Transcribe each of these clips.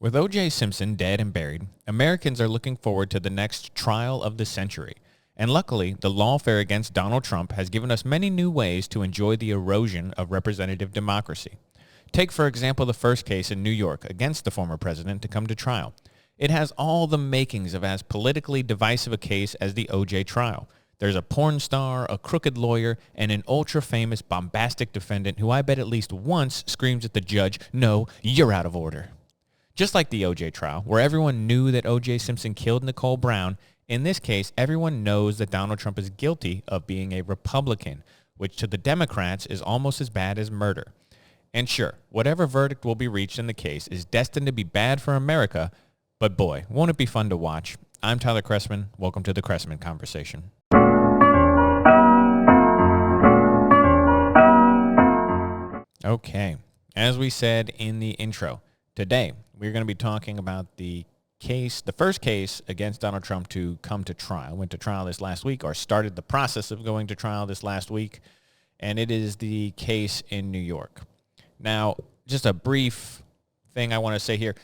With O.J. Simpson dead and buried, Americans are looking forward to the next trial of the century. And luckily, the lawfare against Donald Trump has given us many new ways to enjoy the erosion of representative democracy. Take, for example, the first case in New York against the former president to come to trial. It has all the makings of as politically divisive a case as the O.J. trial. There's a porn star, a crooked lawyer, and an ultra-famous bombastic defendant who I bet at least once screams at the judge, "No, you're out of order." Just like the O.J. trial, where everyone knew that O.J. Simpson killed Nicole Brown, in this case, everyone knows that Donald Trump is guilty of being a Republican, which to the Democrats is almost as bad as murder. And sure, whatever verdict will be reached in the case is destined to be bad for America, but boy, won't it be fun to watch. I'm Tyler Chrestman. Welcome to the Chrestman Conversation. Okay, as we said in the intro, today we're going to be talking about the first case against Donald Trump to come to trial. Went to trial this last week, or started the process of going to trial this last week, and it is the case in New York. Now, just a brief thing I want to say here.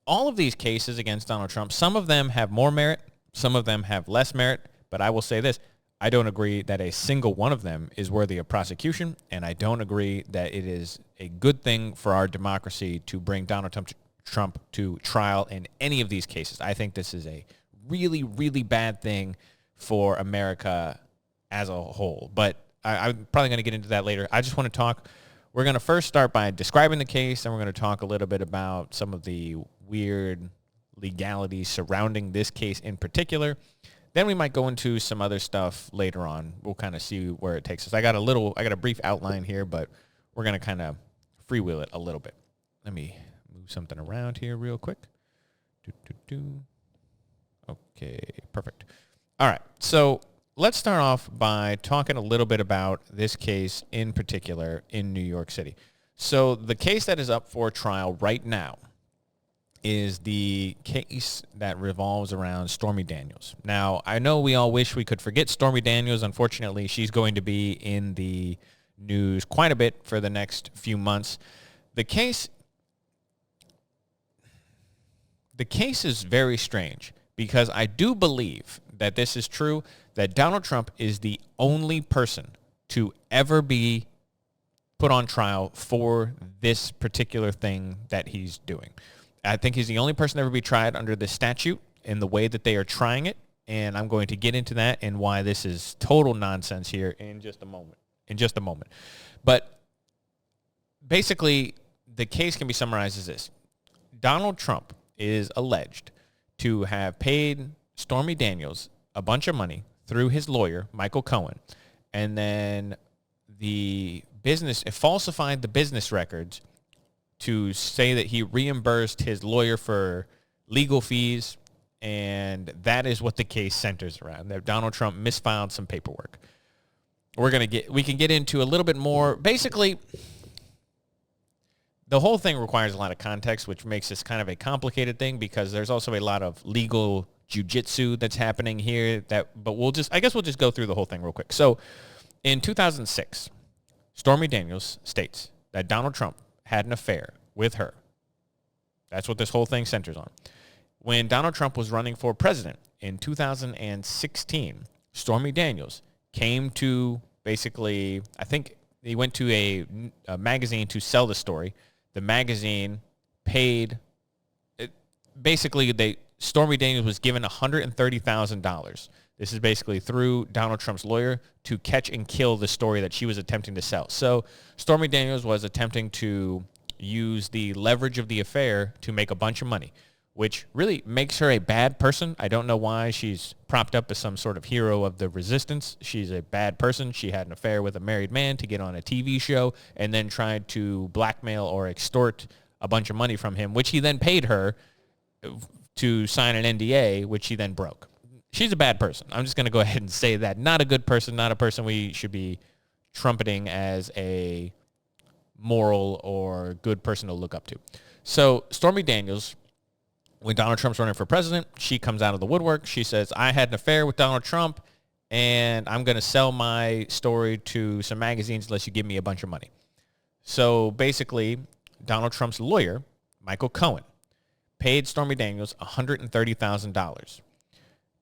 All of these cases against Donald Trump, some of them have more merit, some of them have less merit, but I will say this. I don't agree that a single one of them is worthy of prosecution, and I don't agree that it is a good thing for our democracy to bring Donald Trump to trial in any of these cases. I think this is a really, really bad thing for America as a whole, but I'm probably going to get into that later. I just want to talk. We're going to first start by describing the case, and we're going to talk a little bit about some of the weird legalities surrounding this case in particular. Then we might go into some other stuff later on. We'll kind of see where it takes us. I got a brief outline here, but we're going to kind of freewheel it a little bit. Let me move something around here real quick. Okay, perfect. All right, so let's start off by talking a little bit about this case in particular in New York City. So the case that is up for trial right now is the case that revolves around Stormy Daniels. Now, I know we all wish we could forget Stormy Daniels. Unfortunately, she's going to be in the news quite a bit for the next few months. The case is very strange because I do believe that this is true, that Donald Trump is the only person to ever be put on trial for this particular thing that he's doing. I think he's the only person to ever be tried under this statute in the way that they are trying it, and I'm going to get into that and why this is total nonsense here in just a moment. But basically, the case can be summarized as this. Donald Trump is alleged to have paid Stormy Daniels a bunch of money through his lawyer, Michael Cohen, and then falsified the business records to say that he reimbursed his lawyer for legal fees, and that is what the case centers around, that Donald Trump misfiled some paperwork. We can get into a little bit more. Basically, the whole thing requires a lot of context, which makes this kind of a complicated thing because there's also a lot of legal jiu-jitsu that's happening here. But we'll just go through the whole thing real quick. So in 2006, Stormy Daniels states that Donald Trump had an affair with her. That's what this whole thing centers on. When Donald Trump was running for president in 2016, Stormy Daniels came to basically, I think he went to a magazine to sell the story. The magazine paid, Stormy Daniels was given $130,000. This is basically through Donald Trump's lawyer to catch and kill the story that she was attempting to sell. So Stormy Daniels was attempting to use the leverage of the affair to make a bunch of money, which really makes her a bad person. I don't know why she's propped up as some sort of hero of the resistance. She's a bad person. She had an affair with a married man to get on a TV show and then tried to blackmail or extort a bunch of money from him, which he then paid her to sign an NDA, which he then broke. She's a bad person. I'm just going to go ahead and say that. Not a good person, not a person we should be trumpeting as a moral or good person to look up to. So Stormy Daniels, when Donald Trump's running for president, she comes out of the woodwork. She says, I had an affair with Donald Trump, and I'm going to sell my story to some magazines unless you give me a bunch of money. So basically, Donald Trump's lawyer, Michael Cohen, paid Stormy Daniels $130,000.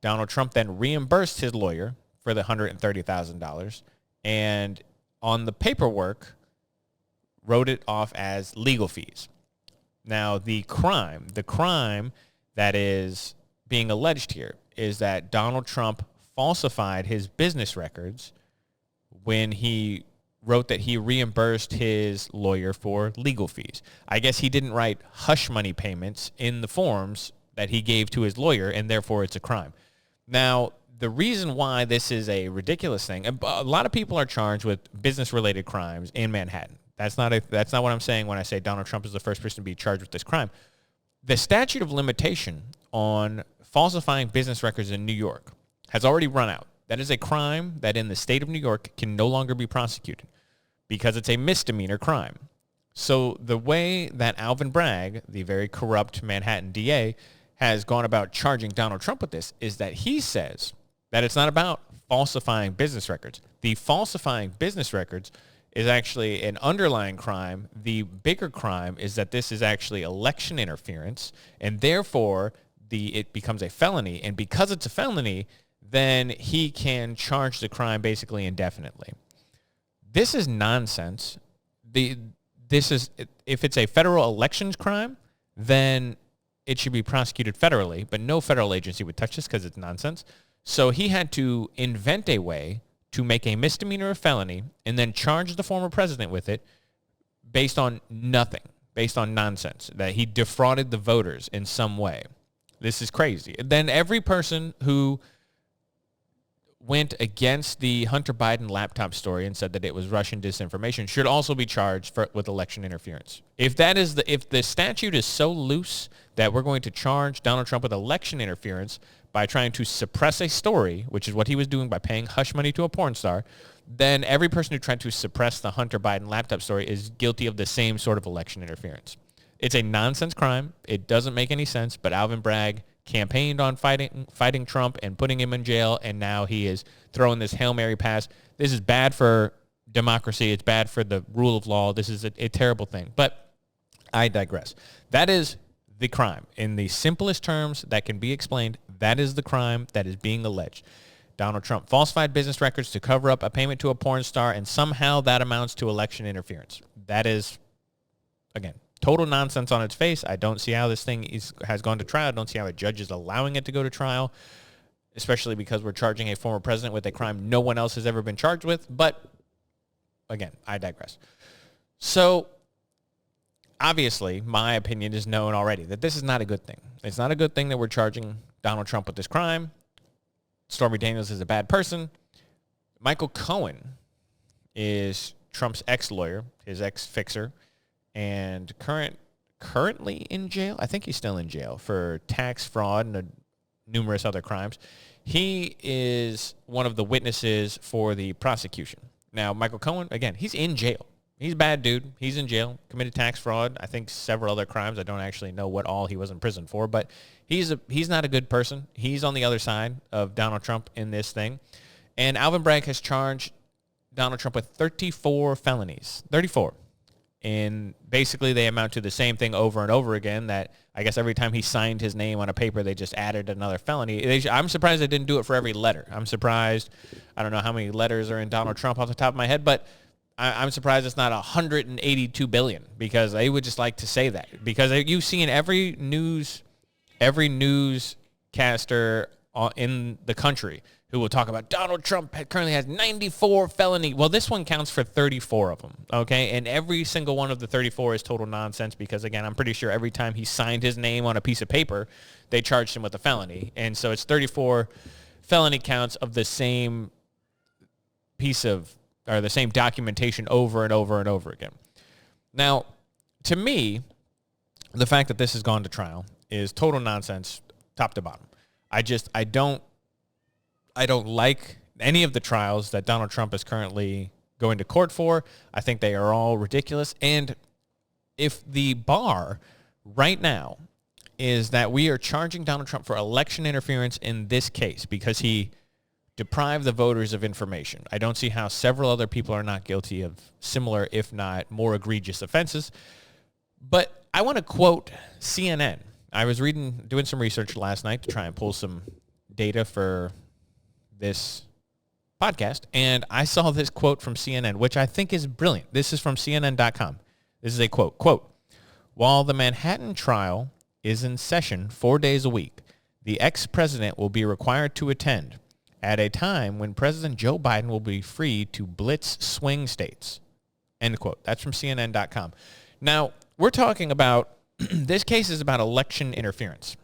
Donald Trump then reimbursed his lawyer for the $130,000, and on the paperwork wrote it off as legal fees. Now, the crime that is being alleged here is that Donald Trump falsified his business records when he wrote that he reimbursed his lawyer for legal fees. I guess he didn't write hush money payments in the forms that he gave to his lawyer, and therefore it's a crime. Now, the reason why this is a ridiculous thing, a lot of people are charged with business-related crimes in Manhattan. That's not what I'm saying when I say Donald Trump is the first person to be charged with this crime. The statute of limitation on falsifying business records in New York has already run out. That is a crime that in the state of New York can no longer be prosecuted because it's a misdemeanor crime. So the way that Alvin Bragg, the very corrupt Manhattan DA, has gone about charging Donald Trump with this is that he says that it's not about falsifying business records. The falsifying business records is actually an underlying crime. The bigger crime is that this is actually election interference, and therefore it becomes a felony. And because it's a felony, then he can charge the crime basically indefinitely. This is nonsense. If it's a federal elections crime, then it should be prosecuted federally, but no federal agency would touch this because it's nonsense. So he had to invent a way to make a misdemeanor a felony and then charge the former president with it based on nothing, based on nonsense, that he defrauded the voters in some way. This is crazy. Then every person who went against the Hunter Biden laptop story and said that it was Russian disinformation should also be charged with election interference. If the statute is so loose that we're going to charge Donald Trump with election interference by trying to suppress a story, which is what he was doing by paying hush money to a porn star, then every person who tried to suppress the Hunter Biden laptop story is guilty of the same sort of election interference. It's a nonsense crime. It doesn't make any sense, but Alvin Bragg campaigned on fighting Trump and putting him in jail, and now he is throwing this Hail Mary pass. This is bad for democracy. It's bad for the rule of law. This is a terrible thing. But I digress. That is the crime. In the simplest terms that can be explained, that is the crime that is being alleged. Donald Trump falsified business records to cover up a payment to a porn star, and somehow that amounts to election interference. That is, again, total nonsense on its face. I don't see how this thing has gone to trial. I don't see how a judge is allowing it to go to trial, especially because we're charging a former president with a crime no one else has ever been charged with. But, again, I digress. So, obviously, my opinion is known already that this is not a good thing. It's not a good thing that we're charging Donald Trump with this crime. Stormy Daniels is a bad person. Michael Cohen is Trump's ex-lawyer, his ex-fixer, and currently in jail. I think he's still in jail for tax fraud and numerous other crimes. He is one of the witnesses for the prosecution. Now, Michael Cohen, again, he's in jail. He's a bad dude. He's in jail, committed tax fraud, I think several other crimes. I don't actually know what all he was in prison for, but he's not a good person. He's on the other side of Donald Trump in this thing. And Alvin Bragg has charged Donald Trump with 34 felonies. 34. And basically they amount to the same thing over and over again, that I guess every time he signed his name on a paper, they just added another felony. I'm surprised they didn't do it for every letter. I'm surprised. I don't know how many letters are in Donald Trump off the top of my head, but I'm surprised it's not 182 billion, because they would just like to say that. Because you see in every newscaster in the country who will talk about Donald Trump currently has 94 felony. Well, this one counts for 34 of them, okay? And every single one of the 34 is total nonsense because, again, I'm pretty sure every time he signed his name on a piece of paper, they charged him with a felony. And so it's 34 felony counts of the same the same documentation over and over and over again. Now, to me, the fact that this has gone to trial is total nonsense, top to bottom. I don't like any of the trials that Donald Trump is currently going to court for. I think they are all ridiculous. And if the bar right now is that we are charging Donald Trump for election interference in this case because he deprived the voters of information, I don't see how several other people are not guilty of similar, if not more egregious offenses. But I want to quote CNN, I was doing some research last night to try and pull some data for this podcast, and I saw this quote from CNN, which I think is brilliant. This is from CNN.com. This is a quote, while the Manhattan trial is in session 4 days a week, the ex-president will be required to attend at a time when President Joe Biden will be free to blitz swing states. End quote. That's from CNN.com. Now, we're talking about, this case is about election interference.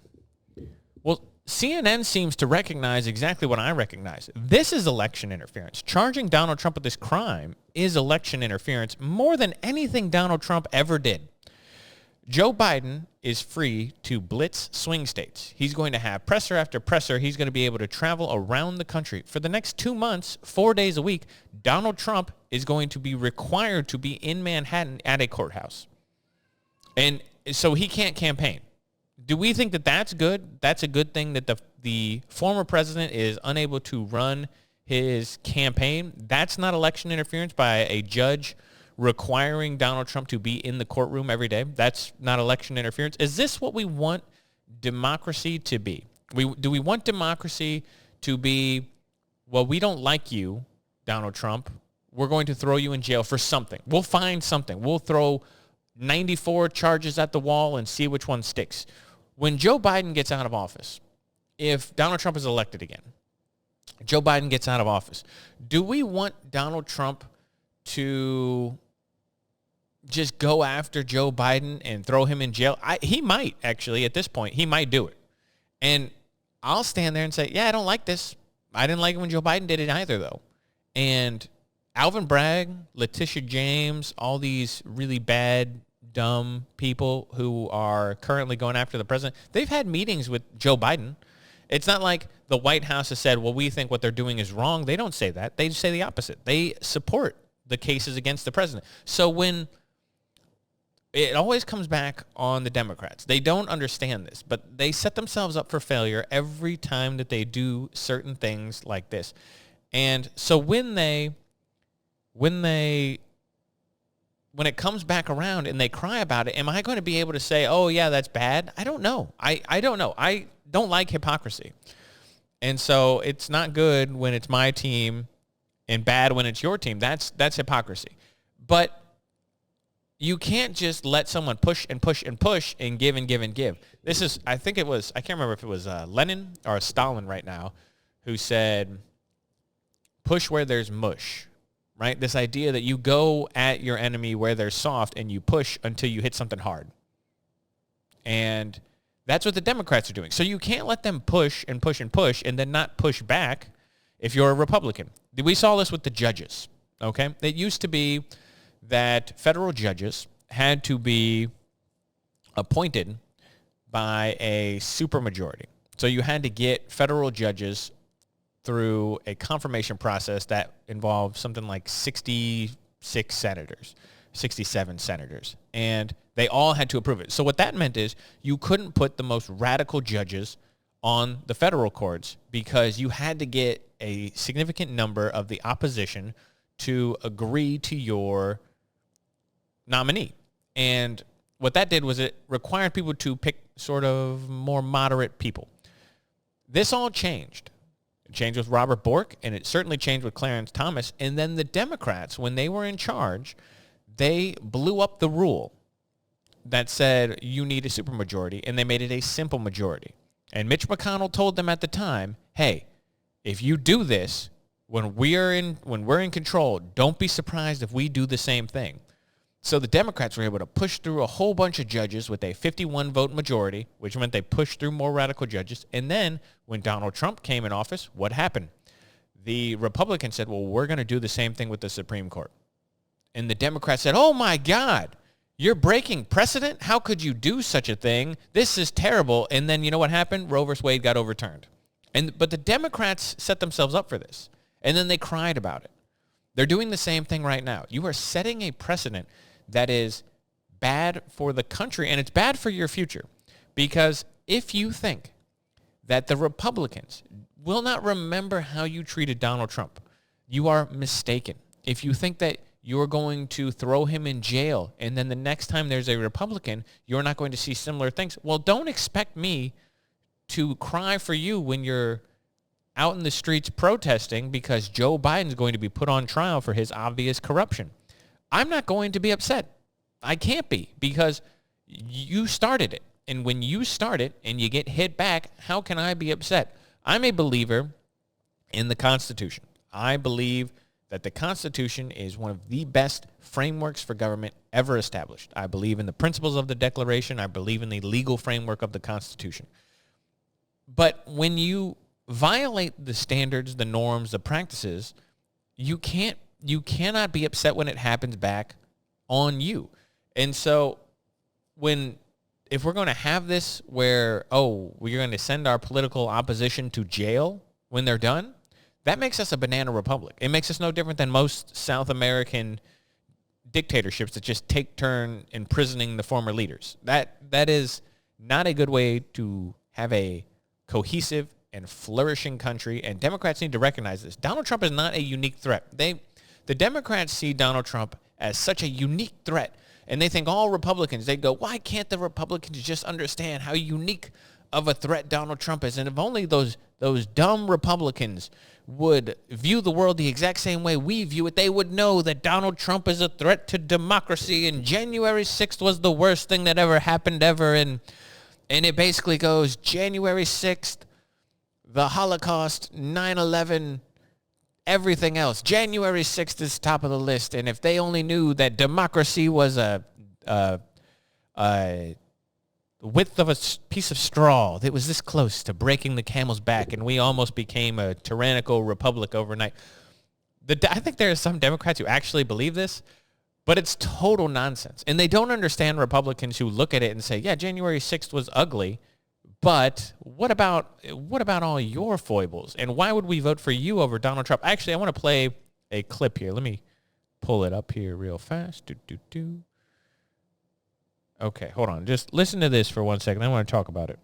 Well, CNN seems to recognize exactly what I recognize. This is election interference. Charging Donald Trump with this crime is election interference more than anything Donald Trump ever did. Joe Biden is free to blitz swing states. He's going to have presser after presser. He's going to be able to travel around the country. For the next 2 months, 4 days a week, Donald Trump is going to be required to be in Manhattan at a courthouse. And so he can't campaign. Do we think that that's good? That's a good thing that the former president is unable to run his campaign? That's not election interference by a judge requiring Donald Trump to be in the courtroom every day. That's not election interference. Is this what we want democracy to be? Do we want democracy to be, well, we don't like you, Donald Trump. We're going to throw you in jail for something. We'll find something. We'll throw 94 charges at the wall and see which one sticks. When Joe Biden gets out of office, if Donald Trump is elected again, Joe Biden gets out of office, do we want Donald Trump to just go after Joe Biden and throw him in jail? He might, actually, at this point. He might do it. And I'll stand there and say, yeah, I don't like this. I didn't like it when Joe Biden did it either, though. And Alvin Bragg, Letitia James, all these really bad, dumb people who are currently going after the president, they've had meetings with Joe Biden. It's not like the White House has said, well, we think what they're doing is wrong. They don't say that. They just say the opposite. They support the cases against the president. So when it always comes back on the Democrats. They don't understand this, but they set themselves up for failure every time that they do certain things like this. And so when it comes back around and they cry about it, am I going to be able to say, oh, yeah, that's bad? I don't know. I don't know. I don't like hypocrisy. And so it's not good when it's my team and bad when it's your team. That's hypocrisy. But you can't just let someone push and push and push and give and give and give. This is, I can't remember if it was Lenin or Stalin right now who said, push where there's mush, right? This idea that you go at your enemy where they're soft and you push until you hit something hard. And that's what the Democrats are doing. So you can't let them push and push and push and then not push back if you're a Republican. We saw this with the judges, okay? It used to be that federal judges had to be appointed by a supermajority. So you had to get federal judges through a confirmation process that involved something like 67 senators, and they all had to approve it. So what that meant is you couldn't put the most radical judges on the federal courts because you had to get a significant number of the opposition to agree to your nominee. And what that did was it required people to pick sort of more moderate people. This all changed. It changed with Robert Bork, and it certainly changed with Clarence Thomas. And then the Democrats, when they were in charge, they blew up the rule that said you need a supermajority, and they made it a simple majority. And Mitch McConnell told them at the time, hey, if you do this, when we're in control, don't be surprised if we do the same thing. So the Democrats were able to push through a whole bunch of judges with a 51-vote majority, which meant they pushed through more radical judges. And then when Donald Trump came in office, what happened? The Republicans said, well, we're going to do the same thing with the Supreme Court. And the Democrats said, oh, my God, you're breaking precedent? How could you do such a thing? This is terrible. And then you know what happened? Roe v. Wade got overturned. But the Democrats set themselves up for this. And then they cried about it. They're doing the same thing right now. You are setting a precedent that is bad for the country, and it's bad for your future. Because if you think that the Republicans will not remember how you treated Donald Trump, you are mistaken. If you think that you're going to throw him in jail. And then the next time there's a Republican, you're not going to see similar things. Well, don't expect me to cry for you when you're out in the streets protesting because Joe Biden's going to be put on trial for his obvious corruption. I'm not going to be upset. I can't be, because you started it. And when you start it and you get hit back, how can I be upset? I'm a believer in the Constitution. I believe that the Constitution is one of the best frameworks for government ever established. I believe in the principles of the Declaration. I believe in the legal framework of the Constitution. But when you violate the standards, the norms, the practices, you cannot be upset when it happens back on you. And so if we're going to have this where, we're going to send our political opposition to jail when they're done, that makes us a banana republic. It makes us no different than most South American dictatorships that just take turn imprisoning the former leaders. That is not a good way to have a cohesive and flourishing country, and Democrats need to recognize this. Donald Trump is not a unique threat. The Democrats see Donald Trump as such a unique threat, and they think all Republicans, they go, why can't the Republicans just understand how unique of a threat Donald Trump is? And if only those dumb Republicans would view the world the exact same way we view it, they would know that Donald Trump is a threat to democracy, and January 6th was the worst thing that ever happened ever. And it basically goes January 6th, the Holocaust, 9/11, everything else. January 6th is top of the list. And if they only knew that democracy was a width of a piece of straw that was this close to breaking the camel's back, and we almost became a tyrannical republic overnight. I think there are some Democrats who actually believe this, but it's total nonsense. And they don't understand Republicans who look at it and say, yeah, January 6th was ugly, but what about all your foibles? And why would we vote for you over Donald Trump? Actually, I want to play a clip here. Let me pull it up here real fast. Okay, hold on. Just listen to this for 1 second. I want to talk about it.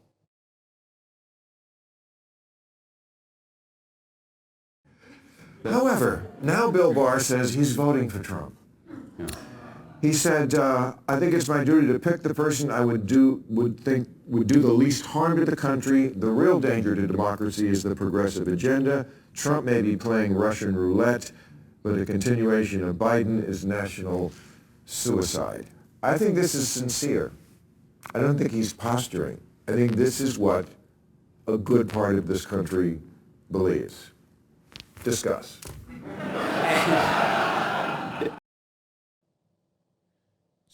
However, now Bill Barr says he's voting for Trump. Yeah. He said, I think it's my duty to pick the person I would do the least harm to the country. The real danger to democracy is the progressive agenda. Trump may be playing Russian roulette, but a continuation of Biden is national suicide. I think this is sincere. I don't think he's posturing. I think this is what a good part of this country believes. Discuss.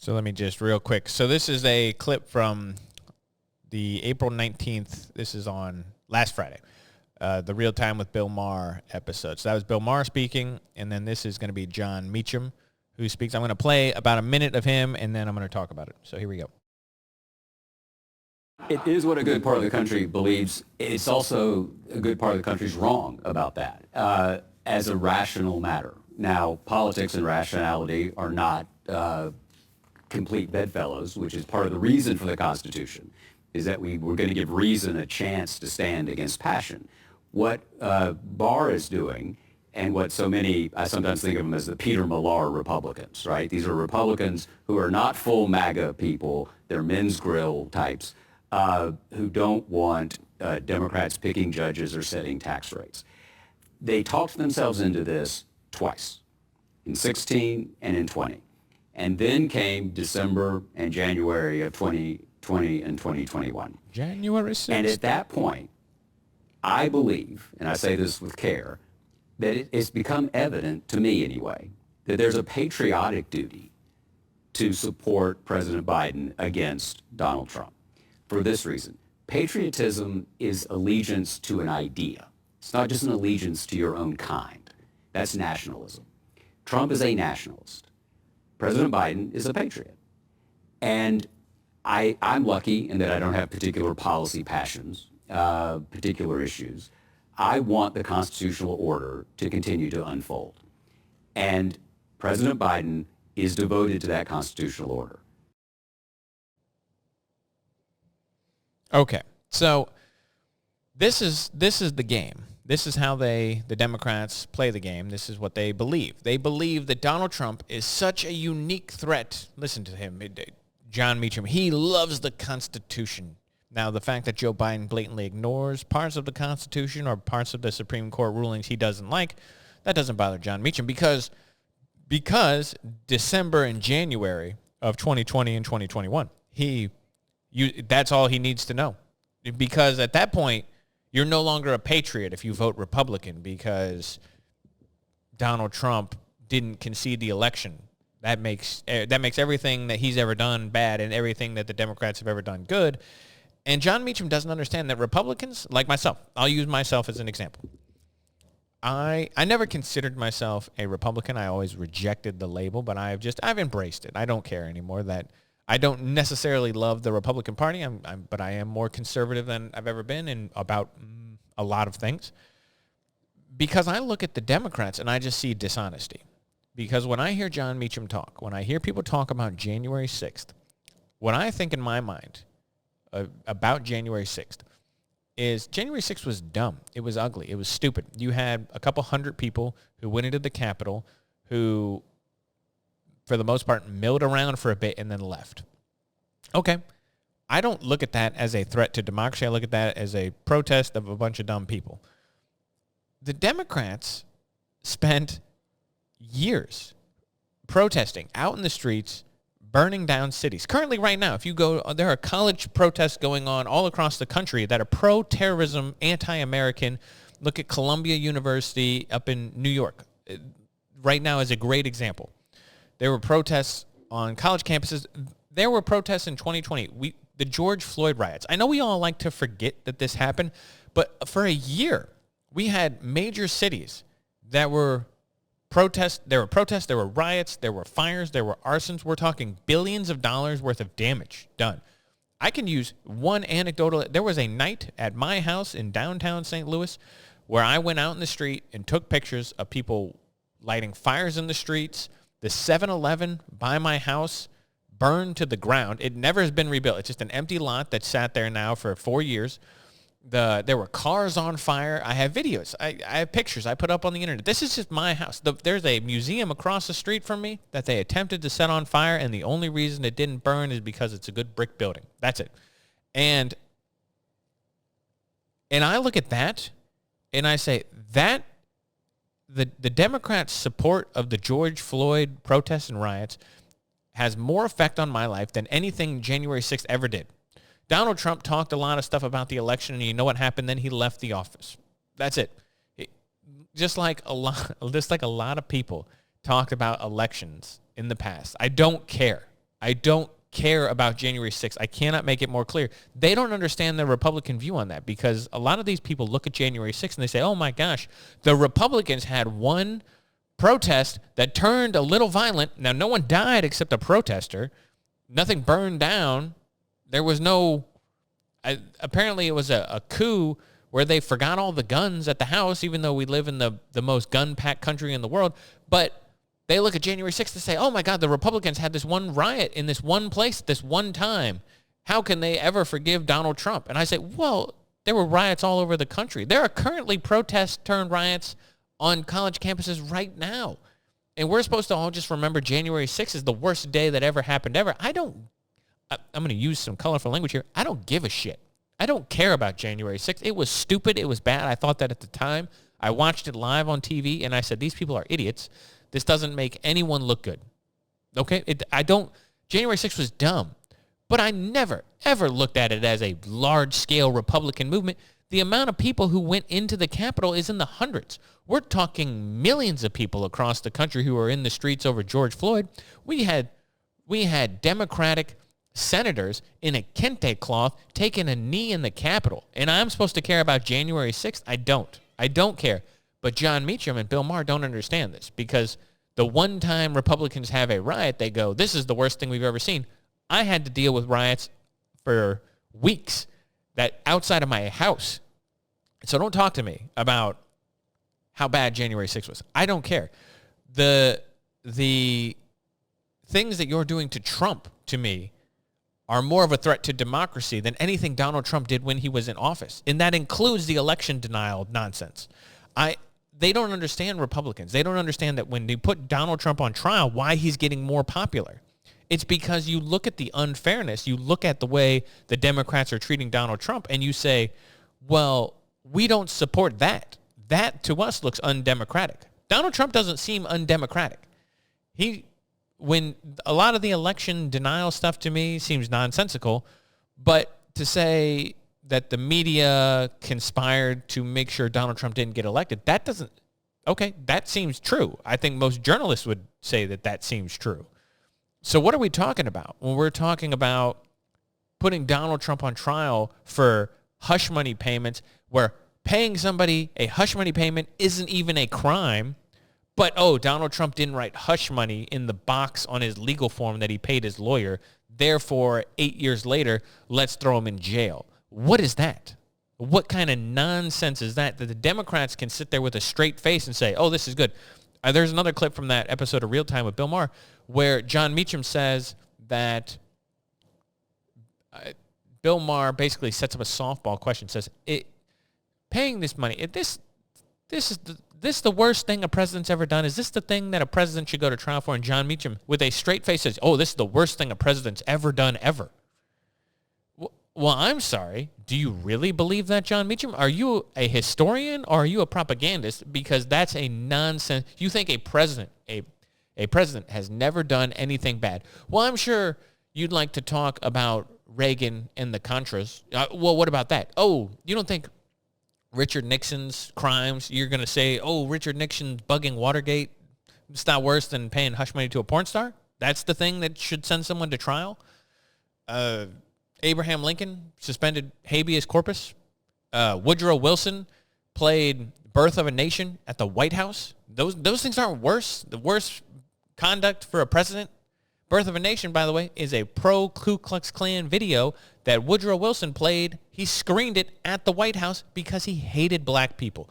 So let me just real quick. So this is a clip from the April 19th. This is on last Friday, the Real Time with Bill Maher episode. So that was Bill Maher speaking, and then this is going to be John Meacham who speaks. I'm going to play about a minute of him, and then I'm going to talk about it. So here we go. It is what a good part of the country believes. It's also a good part of the country's wrong about that as a rational matter. Now, politics and rationality are not complete bedfellows, which is part of the reason for the Constitution, is that we're going to give reason a chance to stand against passion. What Barr is doing, and what so many, I sometimes think of them as the Peter Millar Republicans, right? These are Republicans who are not full MAGA people. They're men's grill types who don't want Democrats picking judges or setting tax rates. They talked themselves into this twice, in 16 and in 20. And then came December and January of 2020 and 2021. January 6th. And at that point, I believe, and I say this with care, that it's become evident, to me anyway, that there's a patriotic duty to support President Biden against Donald Trump. For this reason, patriotism is allegiance to an idea. It's not just an allegiance to your own kind. That's nationalism. Trump is a nationalist. President Biden is a patriot. And I'm lucky in that I don't have particular policy passions, particular issues. I want the constitutional order to continue to unfold. And President Biden is devoted to that constitutional order. Okay, so this is the game. This is how the Democrats play the game. This is what they believe. They believe that Donald Trump is such a unique threat. Listen to him, John Meacham. He loves the Constitution. Now, the fact that Joe Biden blatantly ignores parts of the Constitution or parts of the Supreme Court rulings he doesn't like, that doesn't bother John Meacham because December and January of 2020 and 2021, that's all he needs to know. Because at that point, you're no longer a patriot if you vote Republican because Donald Trump didn't concede the election. That makes everything that he's ever done bad and everything that the Democrats have ever done good. And John Meacham doesn't understand that Republicans, like myself, I'll use myself as an example. I never considered myself a Republican. I always rejected the label, but I've embraced it. I don't care anymore that I don't necessarily love the Republican Party, but I am more conservative than I've ever been in about a lot of things. Because I look at the Democrats and I just see dishonesty. Because when I hear John Meacham talk, when I hear people talk about January 6th, what I think in my mind about January 6th is January 6th was dumb. It was ugly. It was stupid. You had a couple hundred people who went into the Capitol who, for the most part, milled around for a bit and then left. Okay. I don't look at that as a threat to democracy. I look at that as a protest of a bunch of dumb people. The Democrats spent years protesting out in the streets, burning down cities. Currently, right now, if you go, there are college protests going on all across the country that are pro-terrorism, anti-American. Look at Columbia University up in New York. Right now is a great example. There were protests on college campuses. There were protests in 2020. The George Floyd riots. I know we all like to forget that this happened, but for a year, we had major cities that were protests. There were protests. There were riots. There were fires. There were arsons. We're talking billions of dollars worth of damage done. I can use one anecdotal. There was a night at my house in downtown St. Louis where I went out in the street and took pictures of people lighting fires in the streets. The 7-Eleven by my house burned to the ground. It never has been rebuilt. It's just an empty lot that sat there now for 4 years. There were cars on fire. I have videos. I have pictures I put up on the internet. This is just my house. There's a museum across the street from me that they attempted to set on fire, and the only reason it didn't burn is because it's a good brick building. That's it. And I look at that, and I say that the Democrats' support of the George Floyd protests and riots has more effect on my life than anything January 6th ever did. Donald Trump talked a lot of stuff about the election, and you know what happened? Then he left the office. That's it. Just like a lot of people talked about elections in the past. I don't care. I don't care about January 6th. I cannot make it more clear. They don't understand the Republican view on that because a lot of these people look at January 6th and they say, oh my gosh, the Republicans had one protest that turned a little violent. Now, no one died except a protester. Nothing burned down. There was no, apparently it was a coup where they forgot all the guns at the house, even though we live in the most gun-packed country in the world. But they look at January 6th and say, oh my God, the Republicans had this one riot in this one place, this one time. How can they ever forgive Donald Trump? And I say, well, there were riots all over the country. There are currently protests turned riots on college campuses right now. And we're supposed to all just remember January 6th is the worst day that ever happened ever. I'm going to use some colorful language here. I don't give a shit. I don't care about January 6th. It was stupid. It was bad. I thought that at the time. I watched it live on TV, and I said, these people are idiots. This doesn't make anyone look good. Okay? January 6th was dumb. But I never, ever looked at it as a large-scale Republican movement. The amount of people who went into the Capitol is in the hundreds. We're talking millions of people across the country who are in the streets over George Floyd. We had Democratic senators in a kente cloth taking a knee in the Capitol. And I'm supposed to care about January 6th? I don't care. But John Meacham and Bill Maher don't understand this because the one time Republicans have a riot, they go, this is the worst thing we've ever seen. I had to deal with riots for weeks that outside of my house. So don't talk to me about how bad January 6th was. I don't care. The things that you're doing to Trump, to me, are more of a threat to democracy than anything Donald Trump did when he was in office. And that includes the election denial nonsense. They don't understand Republicans. They don't understand that when they put Donald Trump on trial, why he's getting more popular. It's because you look at the unfairness, you look at the way the Democrats are treating Donald Trump, and you say, well, we don't support that. That, to us, looks undemocratic. Donald Trump doesn't seem undemocratic. When a lot of the election denial stuff to me seems nonsensical, but to say that the media conspired to make sure Donald Trump didn't get elected, that seems true. I think most journalists would say that seems true. So what are we talking about when we're talking about putting Donald Trump on trial for hush money payments, where paying somebody a hush money payment isn't even a crime? But, Donald Trump didn't write hush money in the box on his legal form that he paid his lawyer. Therefore, 8 years later, let's throw him in jail. What is that? What kind of nonsense is that the Democrats can sit there with a straight face and say, oh, this is good? There's another clip from that episode of Real Time with Bill Maher where John Meacham says that Bill Maher basically sets up a softball question, says, paying this money, this is the worst thing a president's ever done? Is this the thing that a president should go to trial for? And John Meacham, with a straight face, says, oh, this is the worst thing a president's ever done, ever. Well, I'm sorry. Do you really believe that, John Meacham? Are you a historian or are you a propagandist? Because that's a nonsense. You think a president has never done anything bad. Well, I'm sure you'd like to talk about Reagan and the Contras. Well, what about that? Oh, you don't think Richard Nixon's crimes, you're going to say, oh, Richard Nixon's bugging Watergate, it's not worse than paying hush money to a porn star? That's the thing that should send someone to trial? Abraham Lincoln suspended habeas corpus. Woodrow Wilson played Birth of a Nation at the White House. Those things aren't worse. The worst conduct for a president. Birth of a Nation, by the way, is a pro-Ku Klux Klan video that Woodrow Wilson played. He screened it at the White House because he hated black people.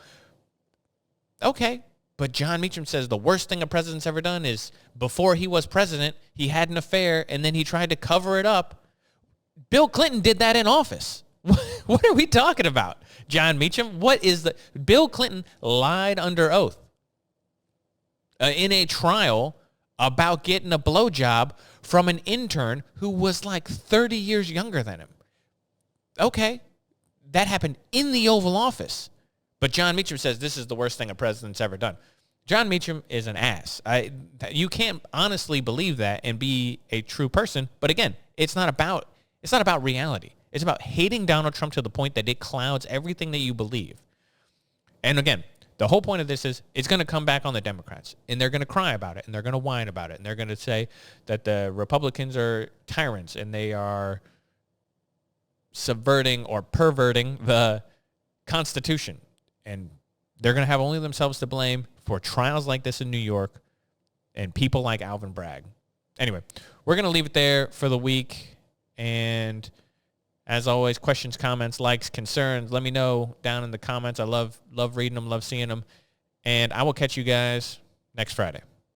Okay, but John Meacham says the worst thing a president's ever done is before he was president, he had an affair, and then he tried to cover it up. Bill Clinton did that in office. What are we talking about, John Meacham? Bill Clinton lied under oath in a trial about getting a blowjob from an intern who was like 30 years younger than him. Okay, that happened in the Oval Office. But John Meacham says this is the worst thing a president's ever done. John Meacham is an ass. You can't honestly believe that and be a true person. But again, it's not about reality. It's about hating Donald Trump to the point that it clouds everything that you believe. And again, the whole point of this is it's going to come back on the Democrats, and they're going to cry about it, and they're going to whine about it, and they're going to say that the Republicans are tyrants, and they are subverting or perverting the Constitution. And they're going to have only themselves to blame for trials like this in New York and people like Alvin Bragg. Anyway, we're going to leave it there for the week. And as always, questions, comments, likes, concerns, let me know down in the comments. I love reading them, love seeing them. And I will catch you guys next Friday.